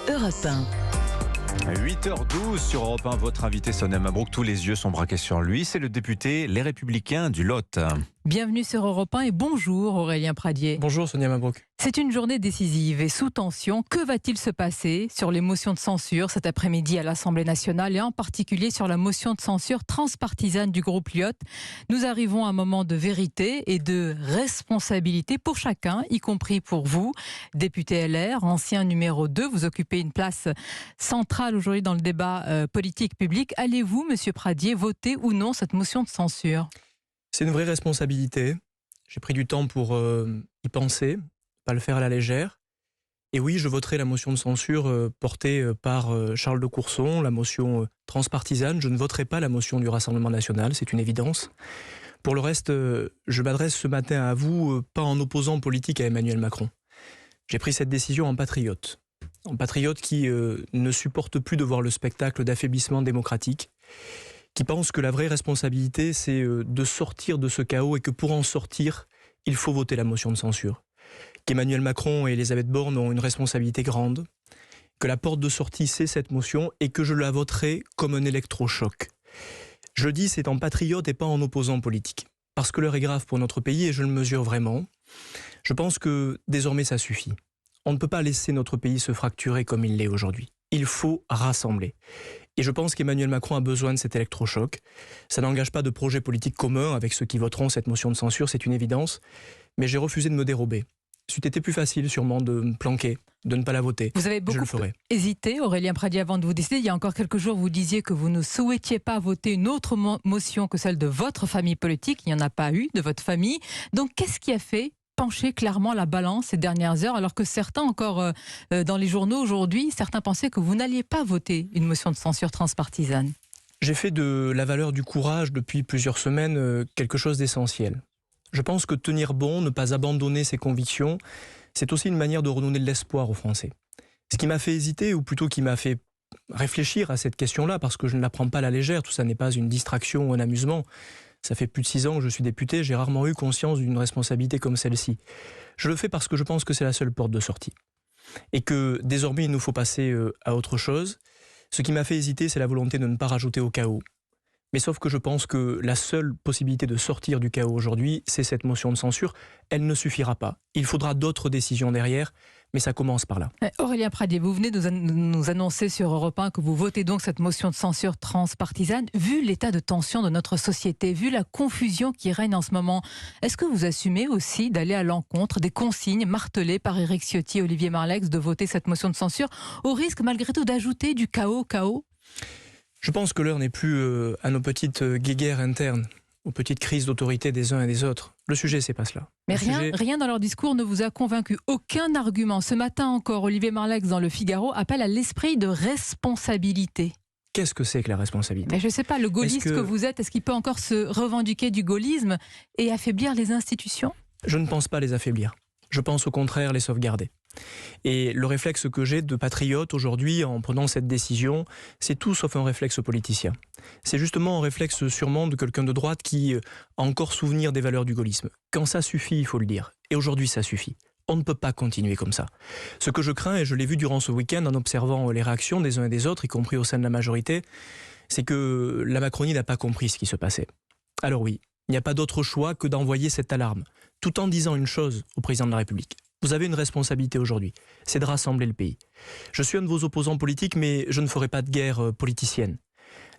Europe 1. 8h12 sur Europe 1, votre invité Sonia Mabrouk, tous les yeux sont braqués sur lui, c'est le député Les Républicains du Lot. Bienvenue sur Europe 1 et bonjour Aurélien Pradier. Bonjour Sonia Mabrouk. C'est une journée décisive et sous tension. Que va-t-il se passer sur les motions de censure cet après-midi à l'Assemblée nationale et en particulier sur la motion de censure transpartisane du groupe Lyot? Nous arrivons à un moment de vérité et de responsabilité pour chacun, y compris pour vous, député LR, ancien numéro 2. Vous occupez une place centrale aujourd'hui dans le débat politique public. Allez-vous, monsieur Pradier, voter ou non cette motion de censure? C'est une vraie responsabilité. J'ai pris du temps pour y penser, pas le faire à la légère. Et oui, je voterai la motion de censure portée par Charles de Courson, la motion transpartisane. Je ne voterai pas la motion du Rassemblement national, c'est une évidence. Pour le reste, je m'adresse ce matin à vous, pas en opposant politique à Emmanuel Macron. J'ai pris cette décision en patriote. En patriote qui ne supporte plus de voir le spectacle d'affaiblissement démocratique, qui pense que la vraie responsabilité, c'est de sortir de ce chaos et que pour en sortir, il faut voter la motion de censure. Qu'Emmanuel Macron et Elisabeth Borne ont une responsabilité grande, que la porte de sortie, c'est cette motion et que je la voterai comme un électrochoc. Je le dis, c'est en patriote et pas en opposant politique. Parce que l'heure est grave pour notre pays et je le mesure vraiment. Je pense que désormais, ça suffit. On ne peut pas laisser notre pays se fracturer comme il l'est aujourd'hui. Il faut rassembler. Et je pense qu'Emmanuel Macron a besoin de cet électrochoc. Ça n'engage pas de projet politique commun avec ceux qui voteront cette motion de censure, c'est une évidence. Mais j'ai refusé de me dérober. C'eût été plus facile sûrement de me planquer, de ne pas la voter. Vous avez beaucoup hésité, Aurélien Pradier, avant de vous décider. Il y a encore quelques jours, vous disiez que vous ne souhaitiez pas voter une autre motion que celle de votre famille politique. Il n'y en a pas eu de votre famille. Donc qu'est-ce qui a fait pencher clairement la balance ces dernières heures, alors que certains, encore dans les journaux aujourd'hui, certains pensaient que vous n'alliez pas voter une motion de censure transpartisane? J'ai fait de la valeur du courage depuis plusieurs semaines quelque chose d'essentiel. Je pense que tenir bon, ne pas abandonner ses convictions, c'est aussi une manière de redonner de l'espoir aux Français. Ce qui m'a fait hésiter, ou plutôt qui m'a fait réfléchir à cette question-là, parce que je ne la prends pas à la légère, tout ça n'est pas une distraction ou un amusement. Ça fait plus de 6 ans que je suis député, j'ai rarement eu conscience d'une responsabilité comme celle-ci. Je le fais parce que je pense que c'est la seule porte de sortie. Et que désormais, il nous faut passer à autre chose. Ce qui m'a fait hésiter, c'est la volonté de ne pas rajouter au chaos. Mais sauf que je pense que la seule possibilité de sortir du chaos aujourd'hui, c'est cette motion de censure. Elle ne suffira pas. Il faudra d'autres décisions derrière, mais ça commence par là. Aurélien Pradier, vous venez de nous annoncer sur Europe 1 que vous votez donc cette motion de censure transpartisane. Vu l'état de tension de notre société, vu la confusion qui règne en ce moment, est-ce que vous assumez aussi d'aller à l'encontre des consignes martelées par Éric Ciotti et Olivier Marleix de voter cette motion de censure, au risque malgré tout d'ajouter du chaos au chaos ? Je pense que l'heure n'est plus à nos petites guéguerres internes, aux petites crises d'autorité des uns et des autres. Le sujet, c'est pas cela. Mais rien dans leur discours ne vous a convaincu. Aucun argument. Ce matin encore, Olivier Marleix dans Le Figaro appelle à l'esprit de responsabilité. Qu'est-ce que c'est que la responsabilité? Mais je ne sais pas, le gaulliste que vous êtes, est-ce qu'il peut encore se revendiquer du gaullisme et affaiblir les institutions? Je ne pense pas les affaiblir. Je pense au contraire les sauvegarder. Et le réflexe que j'ai de patriote aujourd'hui en prenant cette décision, c'est tout sauf un réflexe politicien. C'est justement un réflexe sûrement de quelqu'un de droite qui a encore souvenir des valeurs du gaullisme. Quand ça suffit, il faut le dire. Et aujourd'hui, ça suffit. On ne peut pas continuer comme ça. Ce que je crains, et je l'ai vu durant ce week-end en observant les réactions des uns et des autres, y compris au sein de la majorité, c'est que la Macronie n'a pas compris ce qui se passait. Alors oui, il n'y a pas d'autre choix que d'envoyer cette alarme, tout en disant une chose au président de la République. Vous avez une responsabilité aujourd'hui, c'est de rassembler le pays. Je suis un de vos opposants politiques, mais je ne ferai pas de guerre politicienne.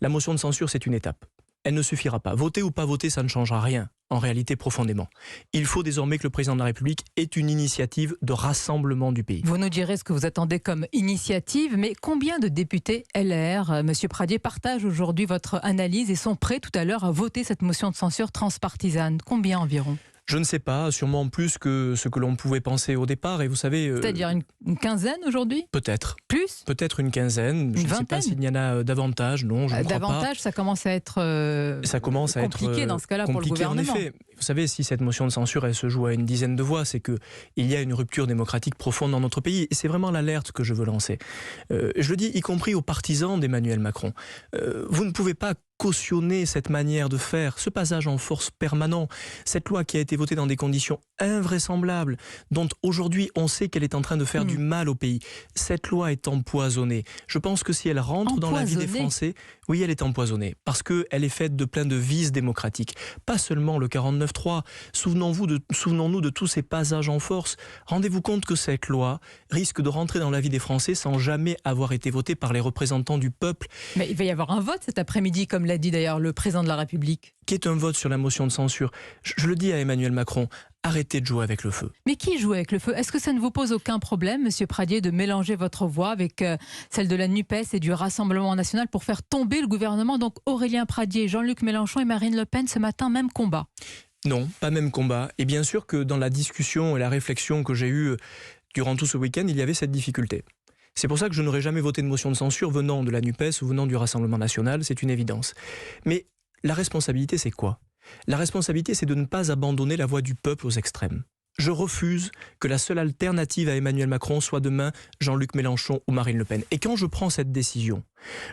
La motion de censure, c'est une étape. Elle ne suffira pas. Voter ou pas voter, ça ne changera rien, en réalité profondément. Il faut désormais que le président de la République ait une initiative de rassemblement du pays. Vous nous direz ce que vous attendez comme initiative, mais combien de députés LR, Monsieur Pradier, partagent aujourd'hui votre analyse et sont prêts tout à l'heure à voter cette motion de censure transpartisane? Combien environ? Je ne sais pas, sûrement plus que ce que l'on pouvait penser au départ. Et vous savez, c'est-à-dire une quinzaine aujourd'hui? Peut-être. Plus? Peut-être une quinzaine. Je ne sais pas s'il y en a davantage. Non, je ne crois pas. Davantage, ça commence à être compliqué dans ce cas-là pour le gouvernement. En effet. Vous savez, si cette motion de censure elle se joue à une dizaine de voix, c'est qu'il y a une rupture démocratique profonde dans notre pays. Et c'est vraiment l'alerte que je veux lancer. Je le dis y compris aux partisans d'Emmanuel Macron. Vous ne pouvez pas cautionner cette manière de faire, ce passage en force permanent, cette loi qui a été votée dans des conditions invraisemblables, dont aujourd'hui on sait qu'elle est en train de faire du mal au pays. Cette loi est empoisonnée. Je pense que si elle rentre dans la vie des Français, oui, elle est empoisonnée, parce qu'elle est faite de plein de vices démocratiques. Pas seulement le 49.3. Souvenons-nous de tous ces passages en force. Rendez-vous compte que cette loi risque de rentrer dans la vie des Français sans jamais avoir été votée par les représentants du peuple. Mais il va y avoir un vote cet après-midi, comme l'a dit d'ailleurs le président de la République. Qui est un vote sur la motion de censure. Je le dis à Emmanuel Macron, arrêtez de jouer avec le feu. Mais qui joue avec le feu? Est-ce que ça ne vous pose aucun problème, Monsieur Pradier, de mélanger votre voix avec celle de la NUPES et du Rassemblement national pour faire tomber le gouvernement? Donc Aurélien Pradier, Jean-Luc Mélenchon et Marine Le Pen ce matin, même combat. Non, pas même combat. Et bien sûr que dans la discussion et la réflexion que j'ai eue durant tout ce week-end, il y avait cette difficulté. C'est pour ça que je n'aurais jamais voté de motion de censure venant de la NUPES ou venant du Rassemblement national, c'est une évidence. Mais la responsabilité, c'est quoi? La responsabilité, c'est de ne pas abandonner la voix du peuple aux extrêmes. Je refuse que la seule alternative à Emmanuel Macron soit demain Jean-Luc Mélenchon ou Marine Le Pen. Et quand je prends cette décision,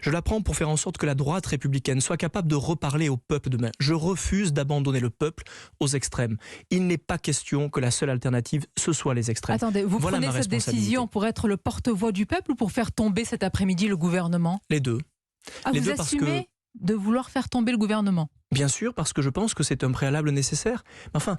je la prends pour faire en sorte que la droite républicaine soit capable de reparler au peuple demain. Je refuse d'abandonner le peuple aux extrêmes. Il n'est pas question que la seule alternative, ce soit les extrêmes. Attendez, vous voilà prenez cette décision pour être le porte-voix du peuple ou pour faire tomber cet après-midi le gouvernement? Les deux. Ah, vous assumez de vouloir faire tomber le gouvernement? Bien sûr, parce que je pense que c'est un préalable nécessaire. Enfin,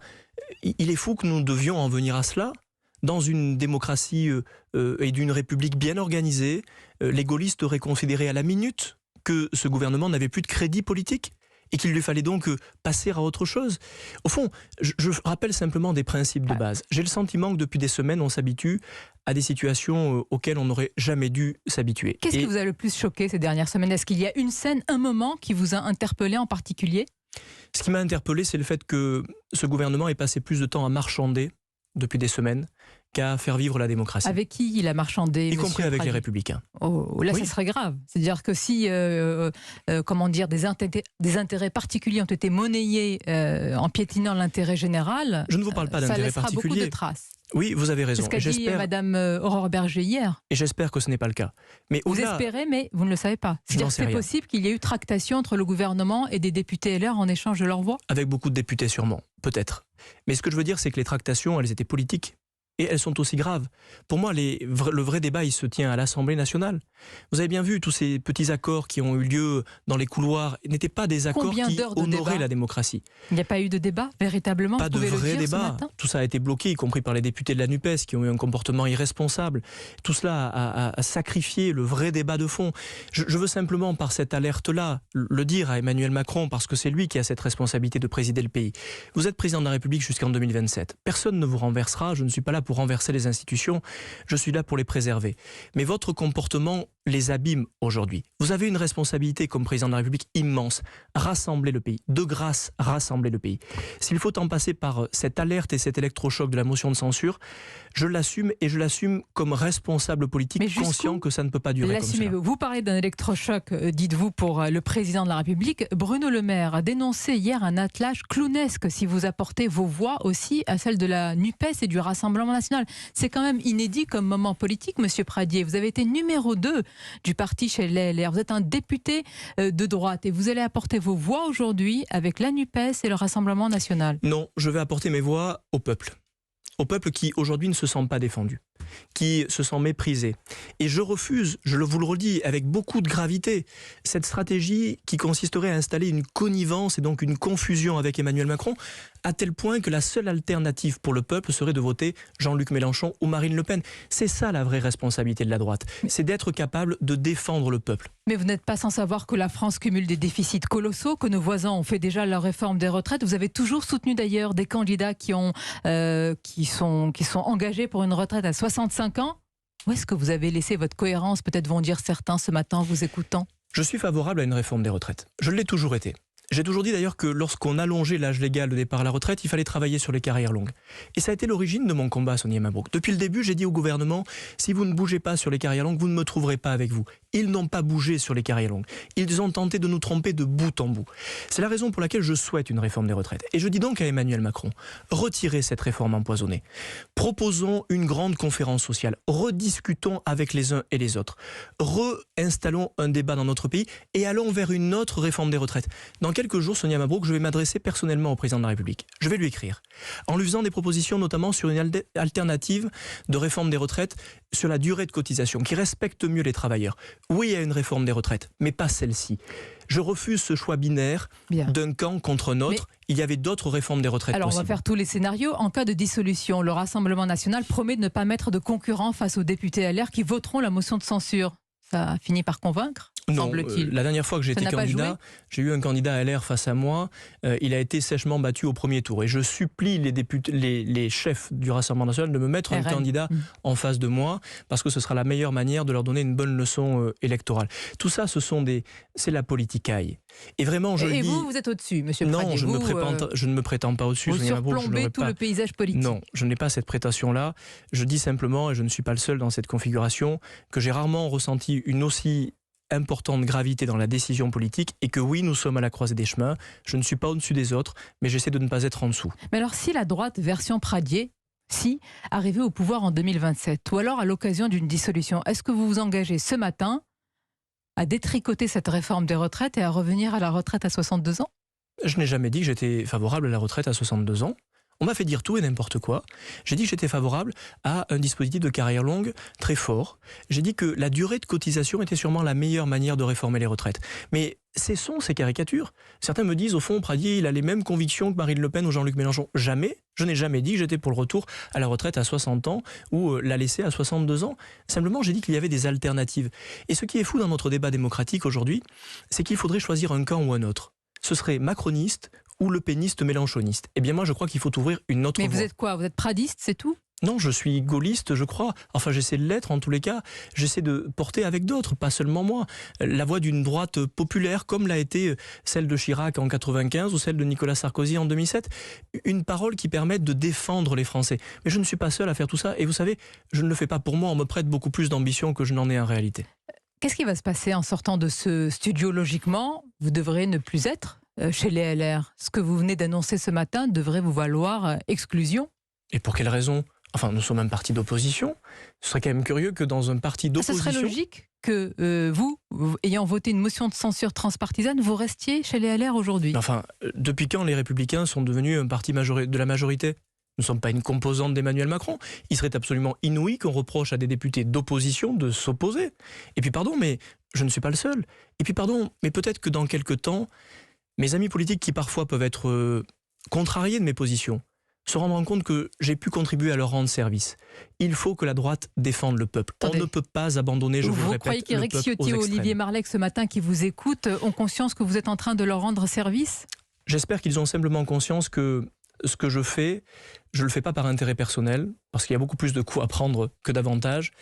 il est fou que nous devions en venir à cela. Dans une démocratie et d'une république bien organisée, les gaullistes auraient considéré à la minute que ce gouvernement n'avait plus de crédit politique et qu'il lui fallait donc passer à autre chose. Au fond, je rappelle simplement des principes de base. J'ai le sentiment que depuis des semaines, on s'habitue à des situations auxquelles on n'aurait jamais dû s'habituer. Qu'est-ce qui vous a le plus choqué ces dernières semaines? Est-ce qu'il y a une scène, un moment qui vous a interpellé en particulier? Ce qui m'a interpellé, c'est le fait que ce gouvernement ait passé plus de temps à marchander depuis des semaines qu'à faire vivre la démocratie. Avec qui il a marchandé? Y compris avec les Républicains. Oh, là, oui. Ça serait grave. C'est-à-dire que si, comment dire, des intérêts particuliers ont été monnayés en piétinant l'intérêt général, je ne vous parle pas d'intérêts particuliers. Ça laissera beaucoup de traces. Oui, vous avez raison. C'est ce qu'a dit Madame Aurore Berger hier. Et j'espère que ce n'est pas le cas. Mais vous espérez, mais vous ne le savez pas. C'est-à-dire que c'est possible qu'il y ait eu tractation entre le gouvernement et des députés LR en échange de leur voix? Avec beaucoup de députés sûrement, peut-être. Mais ce que je veux dire, c'est que les tractations, elles étaient politiques. Et elles sont aussi graves. Pour moi, le vrai débat, il se tient à l'Assemblée nationale. Vous avez bien vu, tous ces petits accords qui ont eu lieu dans les couloirs n'étaient pas des accords qui honoraient la démocratie. Il n'y a pas eu de débat, véritablement? Pas de vrai débat. Tout ça a été bloqué, y compris par les députés de la NUPES, qui ont eu un comportement irresponsable. Tout cela a sacrifié le vrai débat de fond. Je veux simplement, par cette alerte-là, le dire à Emmanuel Macron, parce que c'est lui qui a cette responsabilité de présider le pays. Vous êtes président de la République jusqu'en 2027. Personne ne vous renversera, je ne suis pas là pour renverser les institutions, je suis là pour les préserver. Mais votre comportement les abîme aujourd'hui. Vous avez une responsabilité comme président de la République immense. Rassembler le pays. De grâce, rassembler le pays. S'il faut en passer par cette alerte et cet électrochoc de la motion de censure, je l'assume et je l'assume comme responsable politique, conscient que ça ne peut pas durer comme ça. Vous parlez d'un électrochoc, dites-vous, pour le président de la République. Bruno Le Maire a dénoncé hier un attelage clownesque si vous apportez vos voix aussi à celle de la NUPES et du Rassemblement national. C'est quand même inédit comme moment politique, Monsieur Pradier. Vous avez été numéro 2 du parti chez les LR. Vous êtes un député de droite et vous allez apporter vos voix aujourd'hui avec la NUPES et le Rassemblement national. Non, je vais apporter mes voix au peuple. Au peuple qui aujourd'hui ne se sent pas défendu, qui se sent méprisé. Et je refuse, vous le redis avec beaucoup de gravité, cette stratégie qui consisterait à installer une connivence et donc une confusion avec Emmanuel Macron, à tel point que la seule alternative pour le peuple serait de voter Jean-Luc Mélenchon ou Marine Le Pen. C'est ça la vraie responsabilité de la droite, c'est d'être capable de défendre le peuple. Mais vous n'êtes pas sans savoir que la France cumule des déficits colossaux, que nos voisins ont fait déjà leur réforme des retraites. Vous avez toujours soutenu d'ailleurs des candidats qui sont engagés pour une retraite à 65 ans. Où est-ce que vous avez laissé votre cohérence, peut-être vont dire certains ce matin en vous écoutant? Je suis favorable à une réforme des retraites. Je l'ai toujours été. J'ai toujours dit d'ailleurs que lorsqu'on allongeait l'âge légal de départ à la retraite, il fallait travailler sur les carrières longues. Et ça a été l'origine de mon combat, Sonia Mabrouk. Depuis le début, j'ai dit au gouvernement, si vous ne bougez pas sur les carrières longues, vous ne me trouverez pas avec vous. Ils n'ont pas bougé sur les carrières longues. Ils ont tenté de nous tromper de bout en bout. C'est la raison pour laquelle je souhaite une réforme des retraites. Et je dis donc à Emmanuel Macron, retirez cette réforme empoisonnée. Proposons une grande conférence sociale. Rediscutons avec les uns et les autres. Réinstallons un débat dans notre pays et allons vers une autre réforme des retraites. Dans quelques jours, Sonia Mabrouk, je vais m'adresser personnellement au président de la République. Je vais lui écrire, en lui faisant des propositions notamment sur une alternative de réforme des retraites sur la durée de cotisation, qui respecte mieux les travailleurs. Oui, il y a une réforme des retraites, mais pas celle-ci. Je refuse ce choix binaire d'un camp contre un autre. Mais il y avait d'autres réformes des retraites alors, possibles. On va faire tous les scénarios. En cas de dissolution, le Rassemblement national promet de ne pas mettre de concurrent face aux députés LR qui voteront la motion de censure. Ça a fini par convaincre ? Non, la dernière fois que j'étais candidat, j'ai eu un candidat LR face à moi. Il a été sèchement battu au premier tour. Et je supplie les chefs du Rassemblement national de me mettre un candidat en face de moi, parce que ce sera la meilleure manière de leur donner une bonne leçon électorale. Tout ça, c'est la politicaille. Et vraiment, je le dis... Et vous êtes au-dessus, monsieur Pradier. Non, je ne me prétends pas au-dessus. Vous surplombez tout le paysage politique. Non, je n'ai pas cette prétention-là. Je dis simplement, et je ne suis pas le seul dans cette configuration, que j'ai rarement ressenti une aussi importante gravité dans la décision politique et que oui, nous sommes à la croisée des chemins. Je ne suis pas au-dessus des autres, mais j'essaie de ne pas être en dessous. Mais alors, si la droite, version Pradier, arrivait au pouvoir en 2027, ou alors à l'occasion d'une dissolution, est-ce que vous vous engagez ce matin à détricoter cette réforme des retraites et à revenir à la retraite à 62 ans ? Je n'ai jamais dit que j'étais favorable à la retraite à 62 ans. On m'a fait dire tout et n'importe quoi. J'ai dit que j'étais favorable à un dispositif de carrière longue très fort. J'ai dit que la durée de cotisation était sûrement la meilleure manière de réformer les retraites. Mais cessons ces caricatures. Certains me disent, au fond, Pradier, il a les mêmes convictions que Marine Le Pen ou Jean-Luc Mélenchon. Jamais. Je n'ai jamais dit que j'étais pour le retour à la retraite à 60 ans ou la laisser à 62 ans. Simplement, j'ai dit qu'il y avait des alternatives. Et ce qui est fou dans notre débat démocratique aujourd'hui, c'est qu'il faudrait choisir un camp ou un autre. Ce serait macroniste ou le péniste mélenchoniste. Eh bien moi, je crois qu'il faut ouvrir une autre voie. Mais vous êtes quoi ? Vous êtes pradiste, c'est tout ? Non, je suis gaulliste, je crois. Enfin, j'essaie de l'être en tous les cas. J'essaie de porter avec d'autres, pas seulement moi, la voix d'une droite populaire, comme l'a été celle de Chirac en 95 ou celle de Nicolas Sarkozy en 2007. Une parole qui permette de défendre les Français. Mais je ne suis pas seul à faire tout ça. Et vous savez, je ne le fais pas pour moi. On me prête beaucoup plus d'ambition que je n'en ai en réalité. Qu'est-ce qui va se passer en sortant de ce studio ? Logiquement, vous devrez ne plus être chez les LR. Ce que vous venez d'annoncer ce matin devrait vous valoir exclusion. Et pour quelle raison ? Enfin, nous sommes un parti d'opposition. Ce serait quand même curieux que dans un parti d'opposition... Ce serait logique que vous, ayant voté une motion de censure transpartisane, vous restiez chez les LR aujourd'hui. Enfin, depuis quand les Républicains sont devenus un parti de la majorité ? Nous ne sommes pas une composante d'Emmanuel Macron. Il serait absolument inouï qu'on reproche à des députés d'opposition de s'opposer. Et puis pardon, mais je ne suis pas le seul. Et puis pardon, mais peut-être que dans quelques temps, mes amis politiques qui parfois peuvent être contrariés de mes positions se rendront compte que j'ai pu contribuer à leur rendre service. Il faut que la droite défende le peuple. Attendez. On ne peut pas abandonner, je vous le répète, vous croyez qu'Éric Ciotti et Olivier Marleix ce matin qui vous écoutent ont conscience que vous êtes en train de leur rendre service ? J'espère qu'ils ont simplement conscience que ce que je fais, je ne le fais pas par intérêt personnel, parce qu'il y a beaucoup plus de coups à prendre que d'avantages,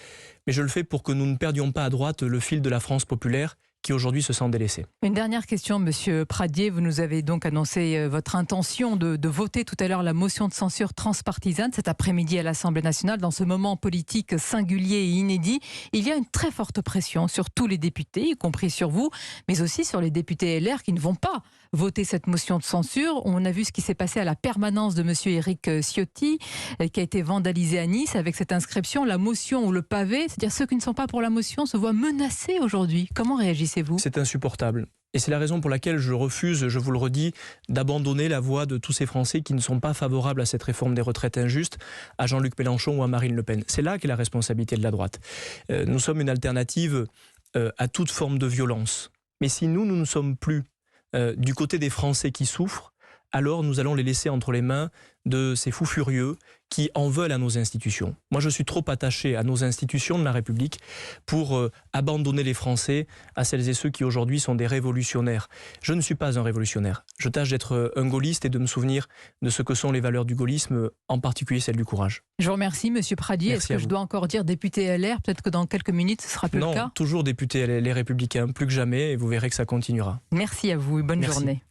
mais je le fais pour que nous ne perdions pas à droite le fil de la France populaire qui aujourd'hui se sent délaissé. Une dernière question, Monsieur Pradier. Vous nous avez donc annoncé votre intention de voter tout à l'heure la motion de censure transpartisane cet après-midi à l'Assemblée nationale. Dans ce moment politique singulier et inédit, il y a une très forte pression sur tous les députés, y compris sur vous, mais aussi sur les députés LR qui ne vont pas voter cette motion de censure. On a vu ce qui s'est passé à la permanence de Monsieur Éric Ciotti, qui a été vandalisé à Nice avec cette inscription, la motion ou le pavé. C'est-à-dire ceux qui ne sont pas pour la motion se voient menacés aujourd'hui. Comment réagissez-vous ? C'est insupportable. Et c'est la raison pour laquelle je refuse, je vous le redis, d'abandonner la voix de tous ces Français qui ne sont pas favorables à cette réforme des retraites injuste, à Jean-Luc Mélenchon ou à Marine Le Pen. C'est là qu'est la responsabilité de la droite. Nous sommes une alternative à toute forme de violence. Mais si nous ne sommes plus du côté des Français qui souffrent, alors nous allons les laisser entre les mains de ces fous furieux qui en veulent à nos institutions. Moi, je suis trop attaché à nos institutions de la République pour abandonner les Français à celles et ceux qui aujourd'hui sont des révolutionnaires. Je ne suis pas un révolutionnaire. Je tâche d'être un gaulliste et de me souvenir de ce que sont les valeurs du gaullisme, en particulier celles du courage. Je vous remercie, Monsieur Pradier. Est-ce que je dois encore dire député LR ? Peut-être que dans quelques minutes, ce sera plus le cas. Non, toujours député les Républicains, plus que jamais, et vous verrez que ça continuera. Merci à vous et bonne journée.